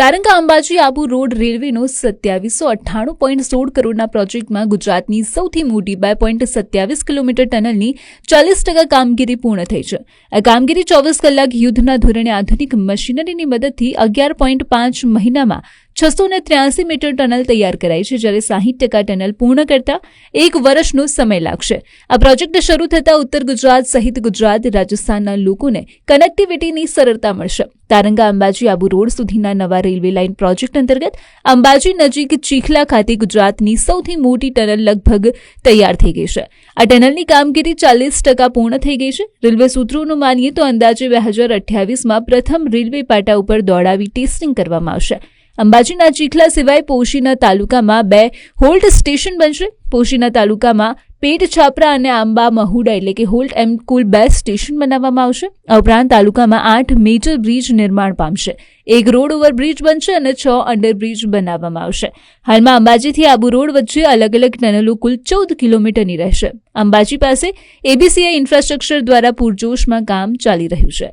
Taranga Ambaji Abu road રેલવેનો 2798.16 કરોડના પ્રોજેક્ટમાં ગુજરાતની સૌથી મોટી 2.27 કિલોમીટર ટનલની 40% કામગીરી પૂર્ણ થઈ છે. આ કામગીરી 24 કલાક યુદ્ધના ધોરણે આધુનિક મશીનરીની મદદથી 11.5 મહિનામાં 683 મીટર ટનલ તૈયાર કરાઈ છે, જ્યારે 60% ટનલ પૂર્ણ કરતા 1 વર્ષનો સમય લાગશે. આ પ્રોજેક્ટ શરૂ થતાં ઉત્તર ગુજરાત સહિત ગુજરાત, રાજસ્થાનના લોકોને કનેક્ટિવિટીની સરળતા મળશે. તારંગા અંબાજી આબુ રોડ સુધીના નવા રેલવે લાઇન પ્રોજેક્ટ અંતર્ગત અંબાજી નજીક ચીખલા ખાતે ગુજરાતની સૌથી મોટી ટનલ લગભગ તૈયાર થઈ ગઈ છે. આ ટનલની કામગીરી 40% પૂર્ણ થઈ ગઈ છે. રેલવે સૂત્રોનું માનીએ તો અંદાજે 2028માં પ્રથમ રેલવે પાટા ઉપર દોડાવી ટેસ્ટિંગ કરવામાં આવશે. અંબાજીના ચીખલા સિવાય પોશીના તાલુકામાં 2 હોલ્ટ સ્ટેશન બનશે. પોશીના તાલુકામાં પેટ છાપરા અને આંબા મહુડા એટલે કે હોલ્ટ એમ કુલ 2 સ્ટેશન બનાવવામાં આવશે. આ ઉપરાંત તાલુકામાં 8 મેજર બ્રિજ નિર્માણ પામશે. 1 રોડ ઓવરબ્રિજ બનશે અને 6 અંડરબ્રિજ બનાવવામાં આવશે. હાલમાં અંબાજીથી આબુ રોડ વચ્ચે અલગ અલગ ટનલો કુલ 14 કિલોમીટરની રહેશે. અંબાજી પાસે એબીસીઆઈ ઇન્ફ્રાસ્ટ્રક્ચર દ્વારા પૂરજોશમાં કામ ચાલી રહ્યું છે.